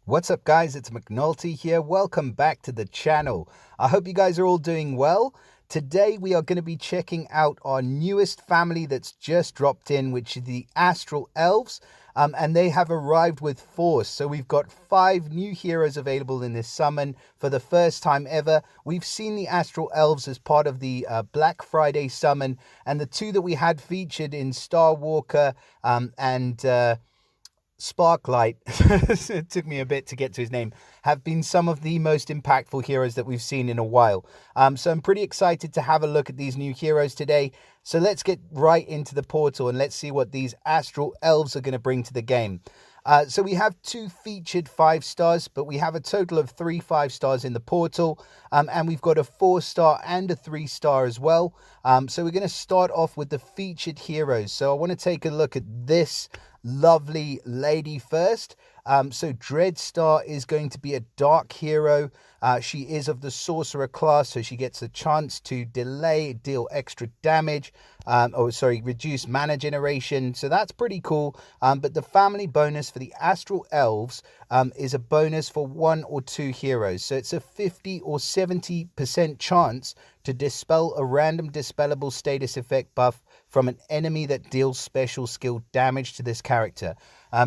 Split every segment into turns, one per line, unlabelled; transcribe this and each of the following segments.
What's up guys, it's McNulty here. Welcome back to the channel. I hope you guys are all doing well. Today we are going to be checking out our newest family that's just dropped in, which is the Astral Elves. And they have arrived with force. So we've got 5 new heroes available in this summon for the first time ever. We've seen the Astral Elves as part of the Black Friday summon, and the 2 that we had featured in Star Walker and Sparklight, it took me a bit to get to his name, have been some of the most impactful heroes that we've seen in a while. So I'm pretty excited to have a look at these new heroes today. So let's get right into the portal and let's see what these Astral Elves are going to bring to the game. So we have 2 featured 5 stars, but we have a total of 3 5 stars in the portal. And we've got a 4-star and a 3-star as well. So we're going to start off with the featured heroes. So I want to take a look at this lovely lady first. So Dreadstar is going to be a dark hero. She is of the sorcerer class, so she gets a chance to deal extra damage, reduce mana generation. So that's pretty cool. But the family bonus for the Astral Elves is a bonus for 1 or 2 heroes. So it's a 50 or 70% chance to dispel a random dispellable status effect buff from an enemy that deals special skill damage to this character.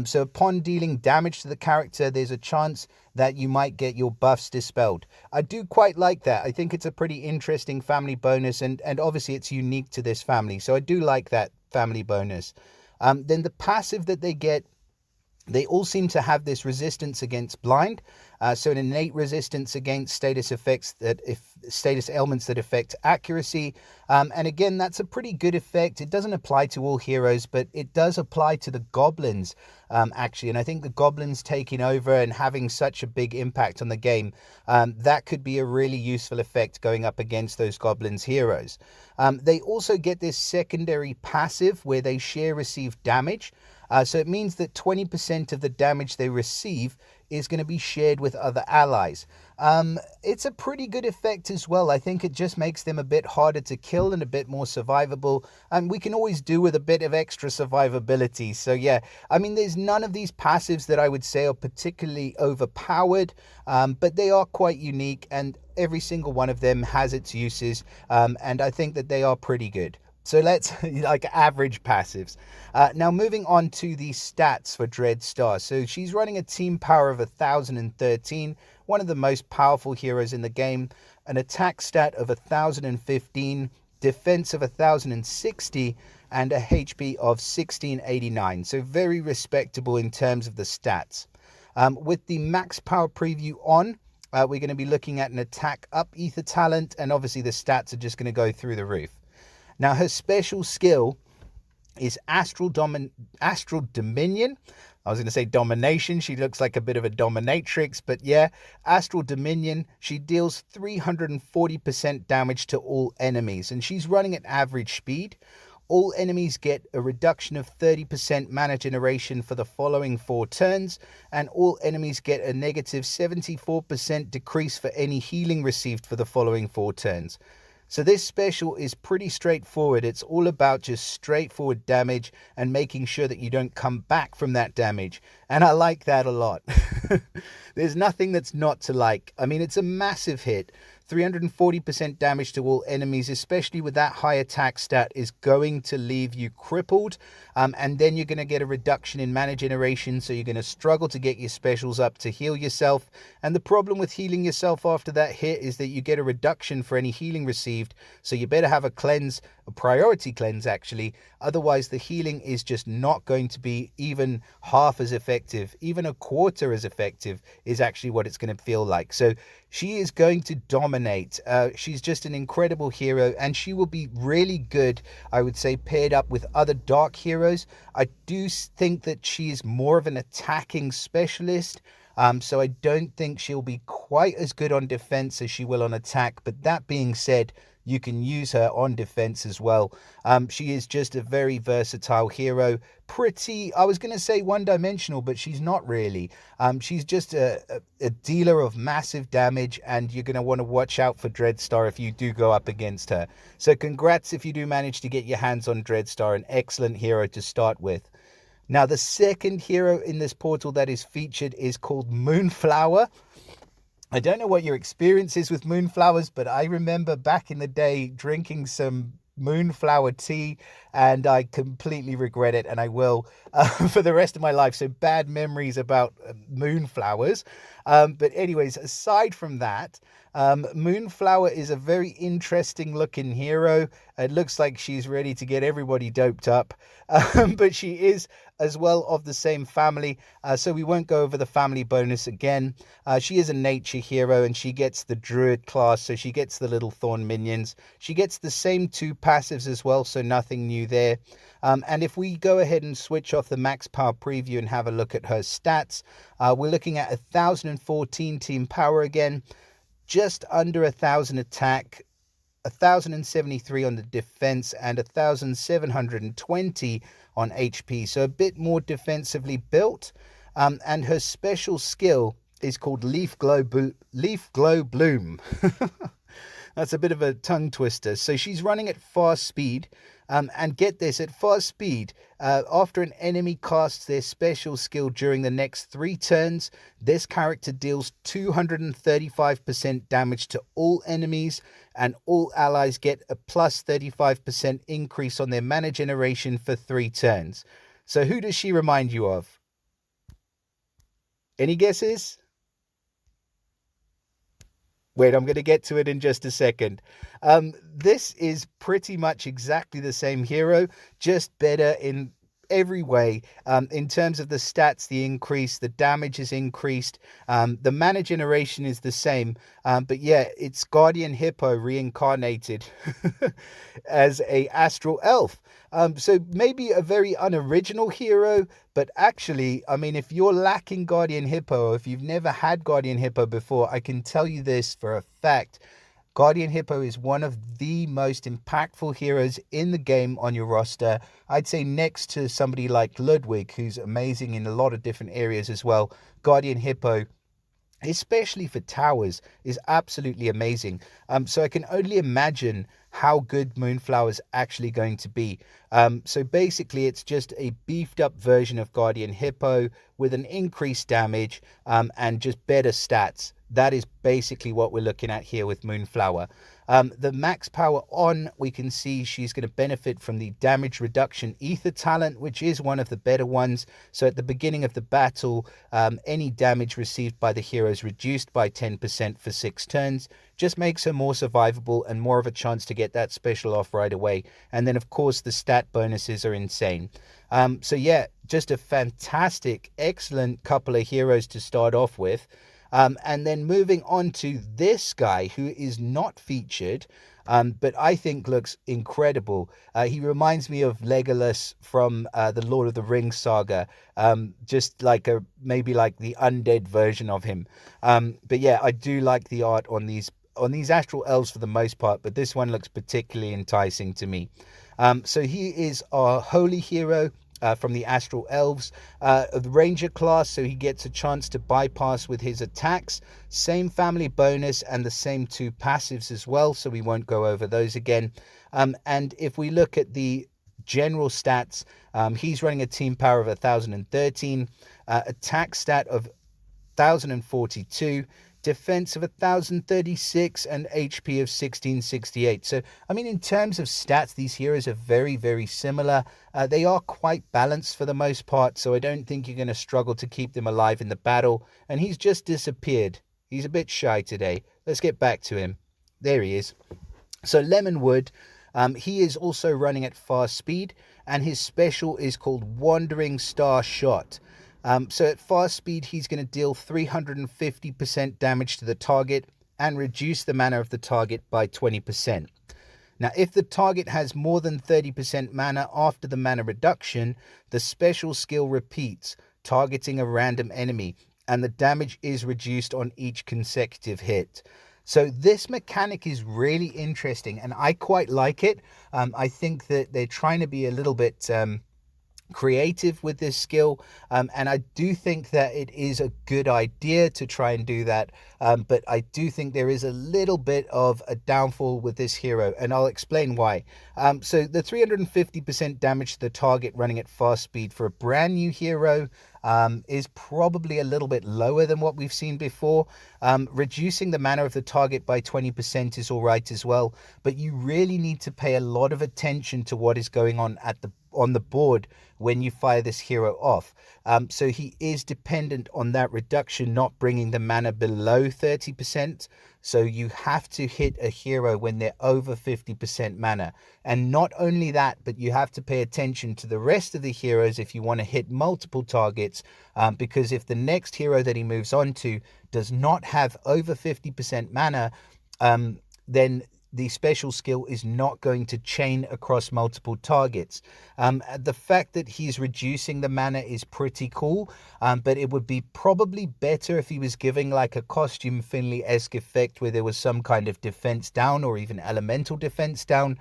So upon dealing damage to the character, there's a chance that you might get your buffs dispelled. I do quite like that. I think it's a pretty interesting family bonus, and obviously it's unique to this family. So I do like that family bonus. Then the passive that they get, they all seem to have this resistance against blind, so an innate resistance against status elements that affect accuracy. And again, that's a pretty good effect. It doesn't apply to all heroes, but it does apply to the goblins, actually. And I think the goblins taking over and having such a big impact on the game, that could be a really useful effect going up against those goblins heroes. They also get this secondary passive where they share receive damage. So it means that 20% of the damage they receive is going to be shared with other allies. It's a pretty good effect as well. I think it just makes them a bit harder to kill and a bit more survivable. And we can always do with a bit of extra survivability. So yeah, I mean, there's none of these passives that I would say are particularly overpowered, but they are quite unique, and every single one of them has its uses. And I think that they are pretty good. So let's like average passives. Now moving on to the stats for Dreadstar. So she's running a team power of 1013, one of the most powerful heroes in the game, an attack stat of 1015, defense of 1060, and a HP of 1689. So very respectable in terms of the stats. With the max power preview on, we're going to be looking at an attack up ether talent, and obviously the stats are just going to go through the roof. Now, her special skill is Astral Dominion. I was going to say Domination. She looks like a bit of a dominatrix, but yeah, Astral Dominion. She deals 340% damage to all enemies, and she's running at average speed. All enemies get a reduction of 30% mana generation for the following 4 turns, and all enemies get a negative 74% decrease for any healing received for the following 4 turns. So this special is pretty straightforward. It's all about just straightforward damage and making sure that you don't come back from that damage. And I like that a lot. There's nothing that's not to like. I mean, it's a massive hit. 340% damage to all enemies, especially with that high attack stat, is going to leave you crippled. And then you're going to get a reduction in mana generation, so you're going to struggle to get your specials up to heal yourself. And the problem with healing yourself after that hit is that you get a reduction for any healing received. So you better have a cleanse, a priority cleanse actually. Otherwise, the healing is just not going to be even half as effective. Even a quarter as effective is actually what it's going to feel like. So she is going to dominate. She's just an incredible hero, and she will be really good, I would say, paired up with other dark heroes. I do think that she is more of an attacking specialist, so I don't think she'll be quite as good on defense as she will on attack. But that being said, you can use her on defense as well. She is just a very versatile hero. Pretty, I was going to say one-dimensional, but she's not really. She's just a dealer of massive damage, and you're going to want to watch out for Dreadstar if you do go up against her. So congrats if you do manage to get your hands on Dreadstar, an excellent hero to start with. Now, the second hero in this portal that is featured is called Moonflower. I don't know what your experience is with moonflowers, but I remember back in the day drinking some moonflower tea, and I completely regret it, and I will for the rest of my life. So bad memories about moonflowers. But anyways, aside from that, Moonflower is a very interesting looking hero. It looks like she's ready to get everybody doped up, but she is as well of the same family, so we won't go over the family bonus again. She is a nature hero, and she gets the druid class, so she gets the little thorn minions. She gets the same 2 passives as well, so nothing new there. And if we go ahead and switch off the max power preview and have a look at her stats, we're looking at 1014 team power again, just under 1000 attack, 1073 on the defense, and 1720 on HP, so a bit more defensively built. And her special skill is called Leaf Glow Bloom. That's a bit of a tongue twister. So she's running at fast speed. And get this, at fast speed, after an enemy casts their special skill during the next 3 turns, this character deals 235% damage to all enemies, and all allies get a plus 35% increase on their mana generation for 3 turns. So who does she remind you of? Any guesses? Wait, I'm going to get to it in just a second. This is pretty much exactly the same hero, just better in every way. In terms of the stats, the increase, the damage is increased. The mana generation is the same. But yeah, it's Guardian Hippo reincarnated as a Astral Elf. So maybe a very unoriginal hero, but actually, I mean, if you're lacking Guardian Hippo, or if you've never had Guardian Hippo before, I can tell you this for a fact. Guardian Hippo is one of the most impactful heroes in the game on your roster. I'd say next to somebody like Ludwig, who's amazing in a lot of different areas as well. Guardian Hippo, especially for towers, is absolutely amazing. So I can only imagine how good Moonflower's actually going to be. So basically, it's just a beefed up version of Guardian Hippo with an increased damage and just better stats. That is basically what we're looking at here with Moonflower. The max power on, we can see she's going to benefit from the damage reduction ether talent, which is one of the better ones. So at the beginning of the battle, any damage received by the hero is reduced by 10% for 6 turns. Just makes her more survivable and more of a chance to get that special off right away. And then, of course, the stat bonuses are insane. So yeah, just a fantastic, excellent couple of heroes to start off with. And then moving on to this guy who is not featured, but I think looks incredible. He reminds me of Legolas from the Lord of the Rings saga, just like maybe like the undead version of him. But yeah, I do like the art on these Astral Elves for the most part, but this one looks particularly enticing to me. So he is our holy hero. From the Astral Elves, the Ranger class, so he gets a chance to bypass with his attacks. Same family bonus and the same 2 passives as well, so we won't go over those again. And if we look at the general stats, he's running a team power of 1013, attack stat of 1042, defense of 1036, and HP of 1668. So, I mean, in terms of stats, these heroes are very, very similar. They are quite balanced for the most part, so I don't think you're going to struggle to keep them alive in the battle. And he's just disappeared. He's a bit shy today. Let's get back to him. There he is. So Lemonwood, he is also running at fast speed, and his special is called Wandering Star Shot. So at fast speed, he's going to deal 350% damage to the target and reduce the mana of the target by 20%. Now, if the target has more than 30% mana after the mana reduction, the special skill repeats, targeting a random enemy, and the damage is reduced on each consecutive hit. So this mechanic is really interesting, and I quite like it. I think that they're trying to be a little bit creative with this skill, and I do think that it is a good idea to try and do that, but I do think there is a little bit of a downfall with this hero, and I'll explain why. So the 350% damage to the target running at fast speed for a brand new hero is probably a little bit lower than what we've seen before. Reducing the mana of the target by 20% is all right as well, but you really need to pay a lot of attention to what is going on on the board when you fire this hero off. So he is dependent on that reduction not bringing the mana below 30%. So you have to hit a hero when they're over 50% mana. And not only that, but you have to pay attention to the rest of the heroes if you want to hit multiple targets, because if the next hero that he moves on to does not have over 50% mana, then the special skill is not going to chain across multiple targets. The fact that he's reducing the mana is pretty cool, but it would be probably better if he was giving like a Costume Finley-esque effect where there was some kind of defense down or even elemental defense down.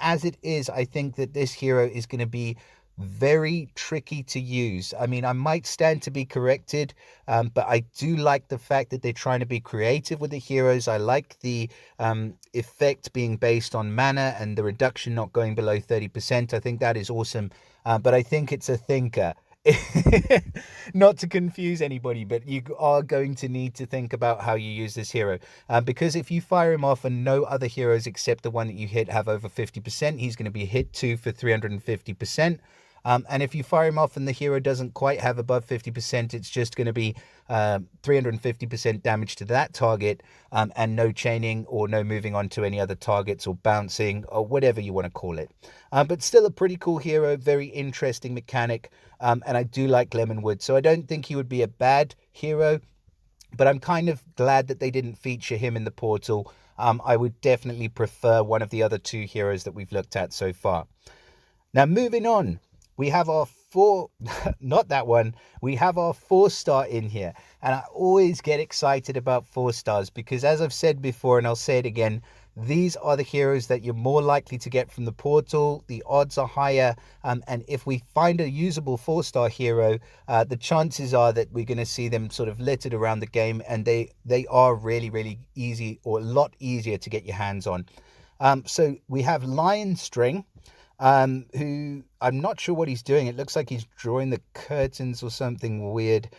As it is, I think that this hero is going to be very tricky to use. I mean, I might stand to be corrected, but I do like the fact that they're trying to be creative with the heroes. I like the effect being based on mana and the reduction not going below 30%. I think that is awesome, but I think it's a thinker. Not to confuse anybody, but you are going to need to think about how you use this hero, because if you fire him off and no other heroes except the one that you hit have over 50%, he's going to be hit 2 for 350%. And if you fire him off and the hero doesn't quite have above 50%, it's just going to be 350% damage to that target, and no chaining or no moving on to any other targets or bouncing or whatever you want to call it. But still a pretty cool hero, very interesting mechanic, and I do like Lemonwood, so I don't think he would be a bad hero, but I'm kind of glad that they didn't feature him in the portal. I would definitely prefer one of the other two heroes that we've looked at so far. Now, moving on, we have our not that one, we have our 4-star in here. And I always get excited about 4-stars because, as I've said before, and I'll say it again, these are the heroes that you're more likely to get from the portal. The odds are higher. And if we find a usable 4-star hero, the chances are that we're going to see them sort of littered around the game. And they are really, really easy, or a lot easier to get your hands on. So we have Lionstring, who I'm not sure what he's doing. It looks like he's drawing the curtains or something weird.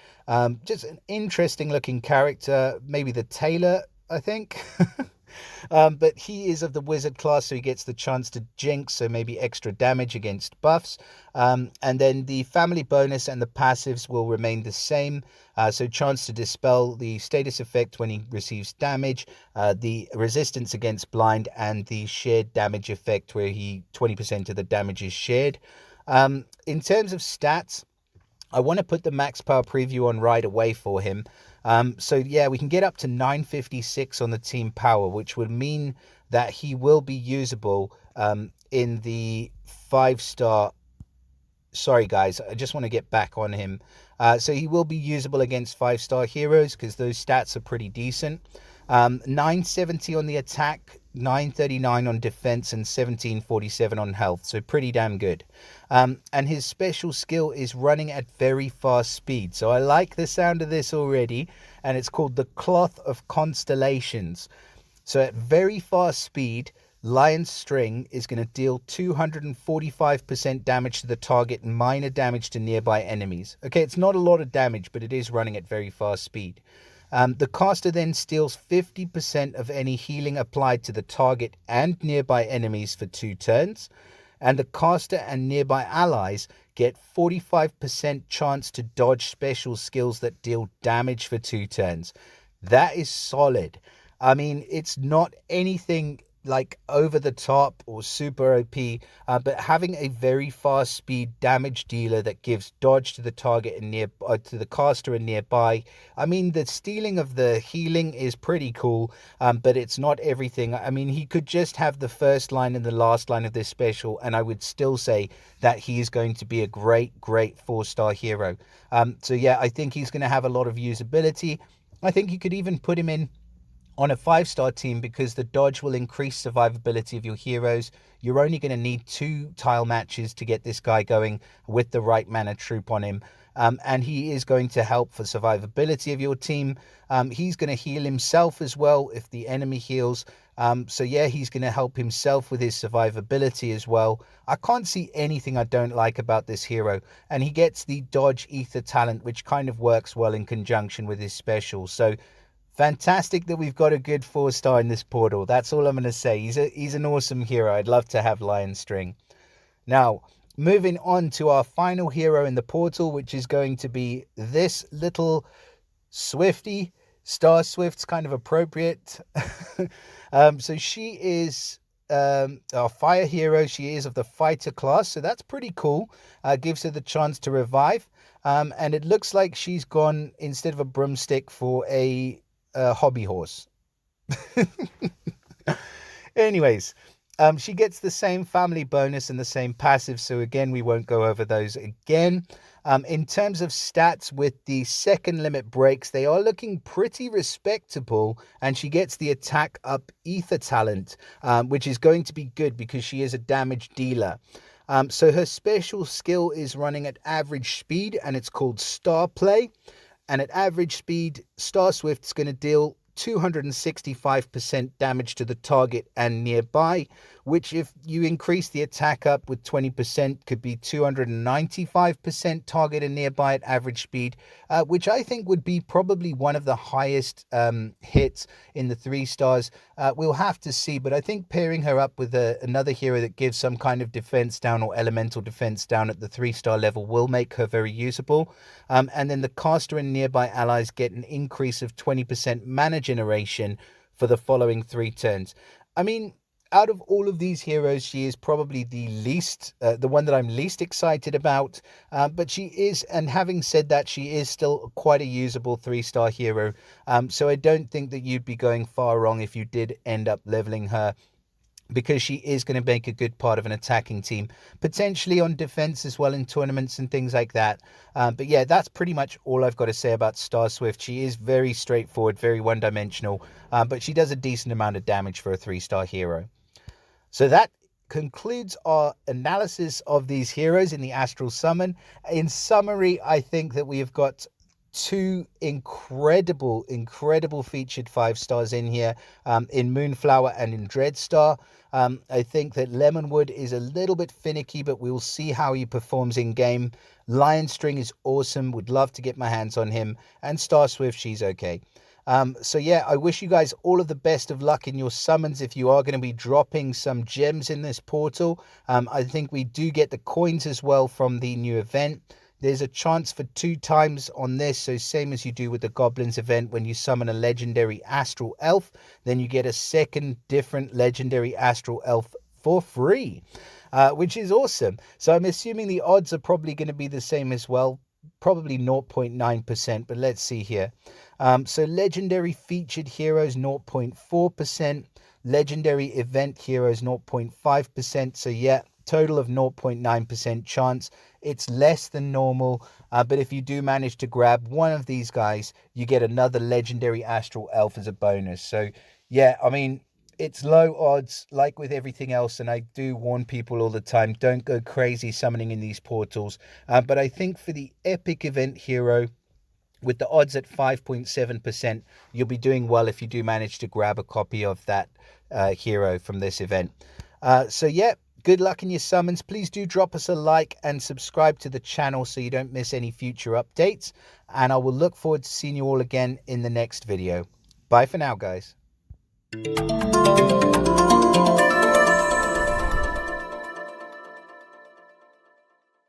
Just an interesting looking character, maybe the tailor, I think. But he is of the wizard class, so he gets the chance to jinx, so maybe extra damage against buffs. And then the family bonus and the passives will remain the same. So chance to dispel the status effect when he receives damage, the resistance against blind, and the shared damage effect where 20% of the damage is shared. In terms of stats, I want to put the max power preview on right away for him. So yeah, we can get up to 956 on the team power, which would mean that he will be usable in the 5-star. Sorry guys, I just want to get back on him. So he will be usable against 5-star heroes because those stats are pretty decent. 970 on the attack, 939 on defense, and 1747 on health, so pretty damn good. And his special skill is running at very fast speed, so I like the sound of this already, and it's called the Cloth of Constellations. So at very fast speed, Lionstring is going to deal 245% damage to the target and minor damage to nearby enemies. Okay, it's not a lot of damage, but it is running at very fast speed. The caster then steals 50% of any healing applied to the target and nearby enemies for 2 turns. And the caster and nearby allies get 45% chance to dodge special skills that deal damage for 2 turns. That is solid. I mean, it's not anything like over the top or super OP, but having a very fast speed damage dealer that gives dodge to the target and to the caster and nearby. I mean, the stealing of the healing is pretty cool, but it's not everything. I mean, he could just have the first line and the last line of this special, and I would still say that he is going to be a great 4-star hero. So yeah, I think he's going to have a lot of usability. I think you could even put him in on a 5-star team, because the dodge will increase survivability of your heroes. You're only going to need 2 tile matches to get this guy going with the right mana troop on him. And he is going to help for survivability of your team. He's going to heal himself as well if the enemy heals. So yeah, he's going to help himself with his survivability as well. I can't see anything I don't like about this hero. And he gets the dodge ether talent, which kind of works well in conjunction with his special. So fantastic that we've got a good 4-star in this portal. That's all I'm going to say. He's an awesome hero. I'd love to have Lionstring. Now, moving on to our final hero in the portal, which is going to be this little Swifty. Starswift's kind of appropriate. So she is our fire hero. She is of the fighter class, so that's pretty cool. Gives her the chance to revive. And it looks like she's gone, instead of a broomstick, for a hobby horse. Anyways, she gets the same family bonus and the same passive, so again, we won't go over those again. In terms of stats with the second limit breaks, they are looking pretty respectable, and she gets the attack up ether talent, which is going to be good because she is a damage dealer. So her special skill is running at average speed, and it's called Star Play. And at average speed, Starswift's going to deal 265% damage to the target and nearby, which, if you increase the attack up with 20%, could be 295% target and nearby at average speed, which I think would be probably one of the highest hits in the 3 stars. We'll have to see, but I think pairing her up with another hero that gives some kind of defense down or elemental defense down at the 3-star level will make her very usable. And then the caster and nearby allies get an increase of 20% mana generation for the following 3 turns. I mean, out of all of these heroes, she is probably the one that I'm least excited about. But she is, and having said that, she is still quite a usable 3-star hero. So I don't think that you'd be going far wrong if you did end up leveling her, because she is going to make a good part of an attacking team, potentially on defense as well in tournaments and things like that. But yeah, that's pretty much all I've got to say about Starswift. She is very straightforward, very one-dimensional, but she does a decent amount of damage for a 3-star hero. So that concludes our analysis of these heroes in the Astral Summon. In summary, I think that we have got 2 incredible featured 5 stars in here, in Moonflower and in Dreadstar. I think that Lemonwood is a little bit finicky, but we'll see how he performs in game. Lionstring is awesome, would love to get my hands on him, and Starswift, she's okay. So yeah, I wish you guys all of the best of luck in your summons if you are going to be dropping some gems in this portal. I think we do get the coins as well from the new event. There's a chance for 2 times on this, so same as you do with the Goblins event. When you summon a legendary Astral Elf, then you get a second different legendary Astral Elf for free, which is awesome. So I'm assuming the odds are probably going to be the same as well, probably 0.9%, but let's see here. So legendary featured heroes 0.4%, legendary event heroes 0.5%. So yeah, total of 0.9% chance. It's less than normal, but if you do manage to grab one of these guys, you get another legendary Astral Elf as a bonus. So yeah, I mean, it's low odds like with everything else, and I do warn people all the time, don't go crazy summoning in these portals. But I think for the epic event hero, with the odds at 5.7%, you'll be doing well if you do manage to grab a copy of that hero from this event. So yeah, good luck in your summons. Please do drop us a like and subscribe to the channel so you don't miss any future updates. And I will look forward to seeing you all again in the next video. Bye for now, guys.